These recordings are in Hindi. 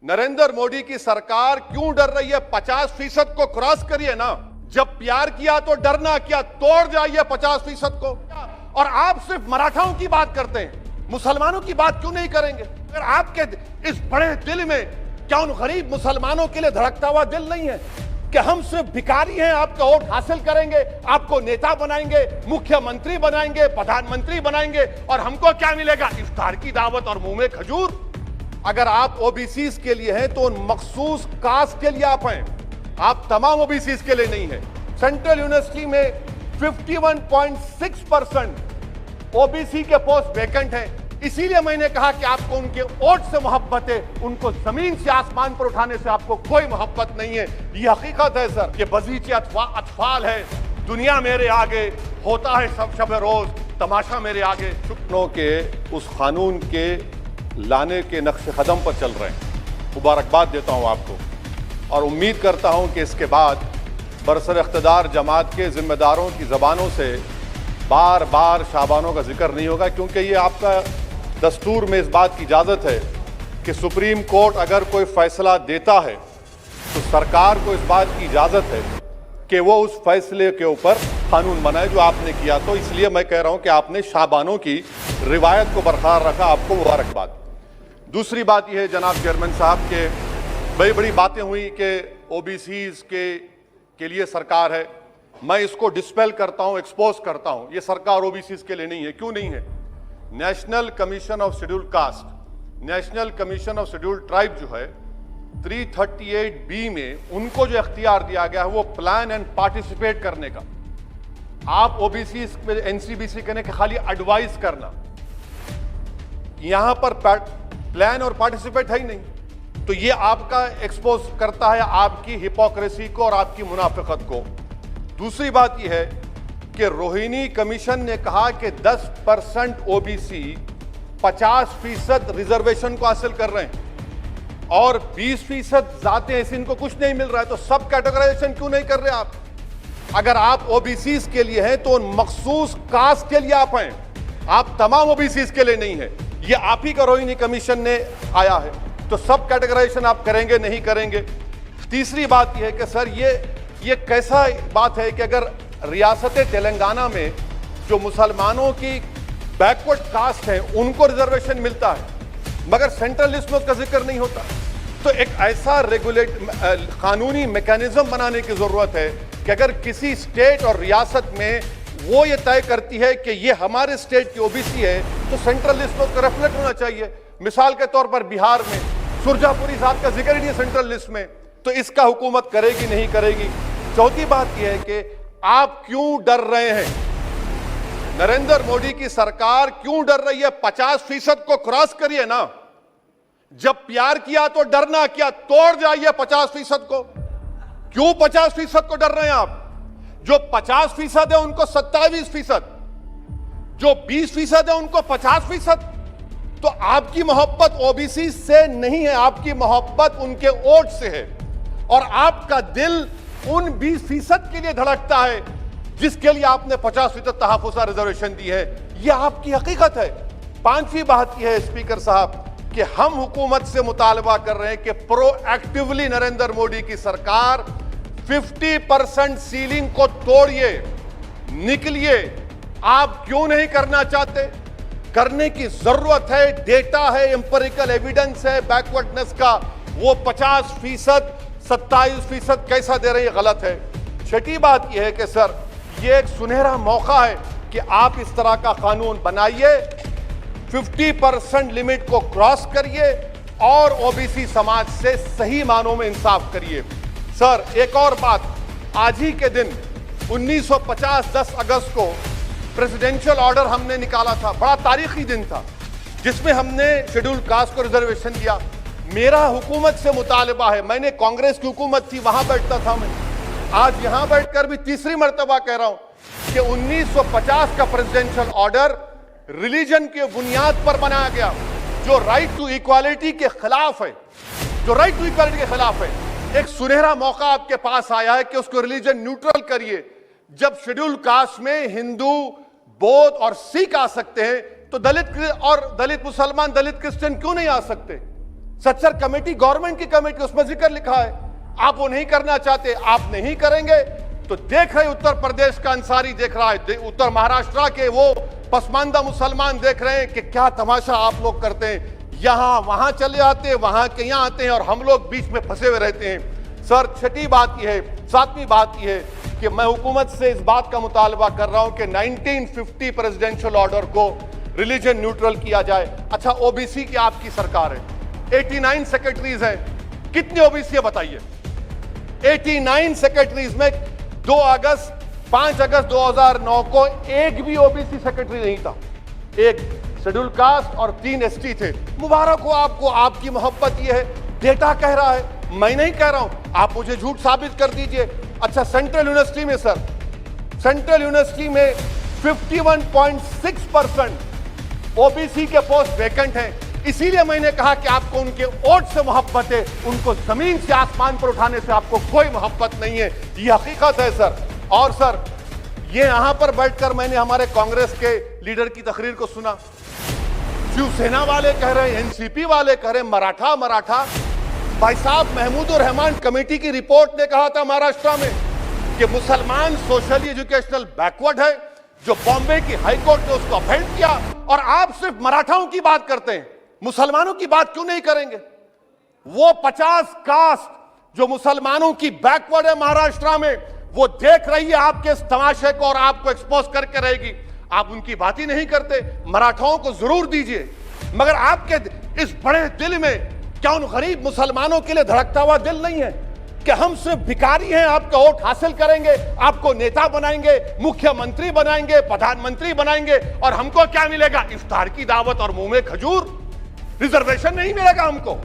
नरेंद्र मोदी की सरकार क्यों डर रही है? 50% को क्रॉस करिए ना। जब प्यार किया तो डरना क्या, तोड़ जाइए 50% को। और आप सिर्फ मराठाओं की बात करते हैं, मुसलमानों की बात क्यों नहीं करेंगे? अगर आपके इस बड़े दिल में क्या उन गरीब मुसलमानों के लिए धड़कता हुआ दिल नहीं है कि हम सिर्फ भिखारी हैं, आपका वोट हासिल करेंगे, आपको नेता बनाएंगे, मुख्यमंत्री बनाएंगे, प्रधानमंत्री बनाएंगे, और हमको क्या मिलेगा? इफ्तार की दावत और मुंह में खजूर। अगर आप ओबीसीज के लिए हैं तो उन मखसूस कास्ट के लिए आप हैं, आप तमाम ओबीसीज के लिए नहीं है। सेंट्रल यूनिवर्सिटी में 51.6% ओबीसी के पोस्ट वैकेंट हैं। इसीलिए मैंने कहा कि आपको उनके वोट से मोहब्बत है, उनको जमीन से आसमान पर उठाने से आपको कोई मोहब्बत नहीं है। ये हकीकत है सर, ये बगीचे अतफाल है। दुनिया मेरे आगे होता है सब शब रोज, तमाशा मेरे आगे। चुटनों के उस कानून के लाने के नक्शे कदम पर चल रहे हैं। मुबारकबाद देता हूं आपको और उम्मीद करता हूं कि इसके बाद बरसर इख्तिदार जमात के जिम्मेदारों की ज़बानों से बार बार शाबानों का जिक्र नहीं होगा, क्योंकि ये आपका दस्तूर में इस बात की इजाज़त है कि सुप्रीम कोर्ट अगर कोई फैसला देता है तो सरकार को इस बात की इजाज़त है कि वो उस फैसले के ऊपर कानून बनाए जो आपने किया। तो इसलिए मैं कह रहा हूं कि आपने शाबानों की रिवायत को बरकरार रखा, आपको मुबारकबाद। दूसरी बात यह है जनाब चेयरमैन साहब के बड़ी बड़ी बातें हुई कि ओबीसीज के लिए सरकार है। मैं इसको डिस्पेल करता हूं, एक्सपोज करता हूं। ये सरकार ओबीसीज के लिए नहीं है। क्यों नहीं है? National commission of scheduled caste, national commission of scheduled tribe जो है 338B में उनको जो इख्तियार दिया गया है वो प्लान एंड पार्टिसिपेट करने का। आप ओबीसी में एनसीबीसी करने के खाली एडवाइस करना, यहां पर प्लान और पार्टिसिपेट है ही नहीं। तो ये आपका एक्सपोज करता है आपकी हिपोक्रेसी को और आपकी मुनाफिकत को। दूसरी बात यह है कि रोहिणी कमीशन ने कहा कि 10% ओबीसी 50% रिजर्वेशन को हासिल कर रहे हैं और 20% जाते हैं, इनको कुछ नहीं मिल रहा है। तो सब कैटेगराइजेशन क्यों नहीं कर रहे आप? अगर आप ओबीसीज के लिए हैं तो उन मखसूस कास्ट के लिए आप हैं, आप तमाम ओबीसीज के लिए नहीं है। ये आप ही का रोहिणी कमीशन ने आया है, तो सब कैटेगराइजेशन आप करेंगे नहीं करेंगे? तीसरी बात यह है कि सर ये कैसा बात है कि अगर रियासत तेलंगाना में जो मुसलमानों की बैकवर्ड कास्ट है उनको रिजर्वेशन मिलता है मगर सेंट्रल लिस्ट में उसका जिक्र नहीं होता। तो एक ऐसा कानूनी मैकेनिज्म बनाने की जरूरत है कि अगर किसी स्टेट और रियासत में वो ये तय करती है कि ये हमारे स्टेट की ओबीसी है तो सेंट्रल लिस्ट में उसका रिफ्लेक्ट होना चाहिए। मिसाल के तौर पर बिहार में सुरजापुरी साहब का जिक्र ही नहीं सेंट्रल लिस्ट में, तो इसका हुकूमत करेगी नहीं करेगी? चौथी बात यह है कि आप क्यों डर रहे हैं? नरेंद्र मोदी की सरकार क्यों डर रही है? 50% को क्रॉस करिए ना। जब प्यार किया तो डरना क्या, तोड़ जाइए 50% को। क्यों 50% को डर रहे हैं आप? जो 50% है उनको 27%, जो 20% है उनको 50%। तो आपकी मोहब्बत ओबीसी से नहीं है, आपकी मोहब्बत उनके वोट से है और आपका दिल उन 20% के लिए धड़कता है जिसके लिए आपने 50% तहफ़्फ़ुज़ रिजर्वेशन दी है। यह आपकी हकीकत है। पांचवी बात यह है स्पीकर साहब कि हम हुकूमत से मुतालबा कर रहे हैं कि प्रोएक्टिवली नरेंद्र मोदी की सरकार 50% सीलिंग को तोड़िए, निकलिए। आप क्यों नहीं करना चाहते? करने की जरूरत है, डेटा है, एम्पिरिकल एविडेंस है बैकवर्डनेस का। वो 50% 27% कैसा दे रही है, गलत है। छठी बात यह है कि सर ये एक सुनहरा मौका है कि आप इस तरह का कानून बनाइए, 50% लिमिट को क्रॉस करिए और ओबीसी समाज से सही मानों में इंसाफ करिए। सर एक और बात, आज ही के दिन 1950 10 अगस्त को प्रेसिडेंशियल ऑर्डर हमने निकाला था, बड़ा तारीखी दिन था जिसमें हमने शेड्यूल कास्ट को रिजर्वेशन दिया। मेरा हुकूमत से मुतालबा है, मैंने कांग्रेस की हुकूमत थी वहां बैठता था मैं, आज यहां बैठकर भी तीसरी मर्तबा कह रहा हूं कि 1950 का प्रेसिडेंशियल ऑर्डर रिलीजन के बुनियाद पर बनाया गया जो राइट टू इक्वालिटी के खिलाफ है, जो राइट टू इक्वालिटी के खिलाफ है। एक सुनहरा मौका आपके पास आया है कि उसको रिलीजन न्यूट्रल करिए। जब शेड्यूल कास्ट में हिंदू, बौद्ध और सिख आ सकते हैं तो दलित मुसलमान, दलित क्रिश्चियन क्यों नहीं आ सकते? सच्चर कमेटी गवर्नमेंट की कमेटी, उसमें जिक्र लिखा है। आप वो नहीं करना चाहते, आप नहीं करेंगे तो देख रहे उत्तर प्रदेश का अंसारी देख रहा है, उत्तर महाराष्ट्र के वो पसमानदा मुसलमान देख रहे हैं कि क्या तमाशा आप लोग करते हैं। यहां वहां चले आते हैं, वहां के यहां आते हैं और हम लोग बीच में फंसे हुए रहते हैं। सर, छठी बात यह है, सातवीं बात यह है कि मैं हुकूमत से इस बात का मुतालबा कर रहा हूं कि 1950 प्रेसिडेंशियल ऑर्डर को रिलीजन न्यूट्रल किया जाए। अच्छा, ओबीसी की आपकी सरकार है, 89 सेक्रेटरीज हैं, कितनी ओबीसी है बताइए? 89 सेक्रेटरीज में 5 अगस्त 2009 को एक भी ओबीसी सेक्रेटरी नहीं था। एक शेड्यूल कास्ट और 3 एसटी थे। मुबारक हो आपको, आपकी मोहब्बत ये है। डेटा कह रहा है, मैं नहीं कह रहा हूं, आप मुझे झूठ साबित कर दीजिए। अच्छा, सेंट्रल यूनिवर्सिटी में सर, सेंट्रल यूनिवर्सिटी में 51.6% ओबीसी के पोस्ट वैकेंट हैं। इसीलिए मैंने कहा कि आपको उनके वोट से मोहब्बत है, उनको जमीन से आसमान पर उठाने से आपको कोई मोहब्बत नहीं है। ये हकीकत है सर। और सर, ये यहां पर बैठकर मैंने हमारे कांग्रेस के लीडर की तकरीर को सुना। शिवसेना वाले कह रहे हैं, एनसीपी वाले कह रहे हैं मराठा। भाई साहब, महमूदुर रहमान कमेटी की रिपोर्ट ने कहा था महाराष्ट्र में कि मुसलमान सोशली एजुकेशनल बैकवर्ड है, जो बॉम्बे की हाईकोर्ट ने उसको अफेंड किया। और आप सिर्फ मराठाओं की बात करते हैं, मुसलमानों की बात क्यों नहीं करेंगे? वो 50 कास्ट जो मुसलमानों की बैकवर्ड है महाराष्ट्र में, वो देख रही है आपके इस तमाशे को और आपको एक्सपोज करके रहेगी। आप उनकी बात ही नहीं करते। मराठाओं को जरूर दीजिए, मगर आपके इस बड़े दिल में क्या उन गरीब मुसलमानों के लिए धड़कता हुआ दिल नहीं है कि हम सिर्फ भिखारी हैं, आपका वोट हासिल करेंगे, आपको नेता बनाएंगे, मुख्यमंत्री बनाएंगे, प्रधानमंत्री बनाएंगे और हमको क्या मिलेगा? इफ्तार की दावत और मुंह में खजूर, रिजर्वेशन नहीं मिलेगा हमको।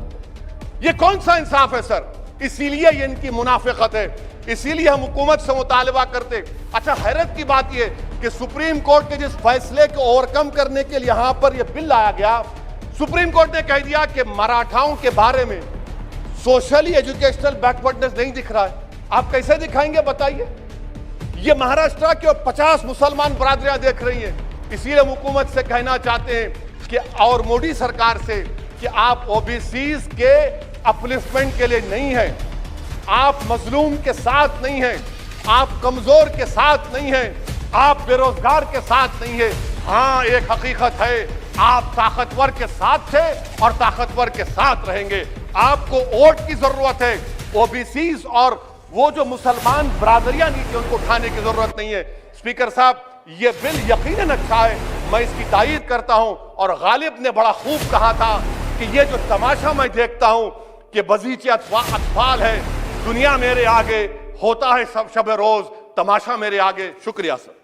ये कौन सा इंसाफ है सर? इसीलिए ये इनकी मुनाफिकत है, इसीलिए हम हुकूमत से मुतालबा करते। अच्छा, हैरत की बात यह कि सुप्रीम कोर्ट के जिस फैसले को ओवरकम करने के लिए यहां पर यह बिल लाया गया, सुप्रीम कोर्ट ने कह दिया कि मराठाओं के बारे में सोशली एजुकेशनल बैकवर्डनेस नहीं दिख रहा है। आप कैसे दिखाएंगे बताइए? ये महाराष्ट्र के 50 मुसलमान बरादरियां देख रही हैं। इसीलिए हम हुकूमत से कहना चाहते हैं कि और मोदी सरकार से कि आप ओबीसीज के अपलिफ्टमेंट के लिए नहीं है, आप मजलूम के साथ नहीं हैं, आप कमजोर के साथ नहीं हैं, आप बेरोजगार के साथ नहीं है। हाँ, एक हकीकत है, आप ताकतवर के साथ थे और ताकतवर के साथ रहेंगे। आपको वोट की जरूरत है, ओबीसीज और वो जो मुसलमान बरादरियां नहीं थी उनको उठाने की जरूरत नहीं है। स्पीकर साहब, ये बिल यकीनन अच्छा है, मैं इसकी तायीद करता हूं। और गालिब ने बड़ा खूब कहा था कि ये जो तमाशा मैं देखता हूं कि बजीचे अतफाल है, दुनिया मेरे आगे, होता है सब शब रोज, तमाशा मेरे आगे। शुक्रिया सर।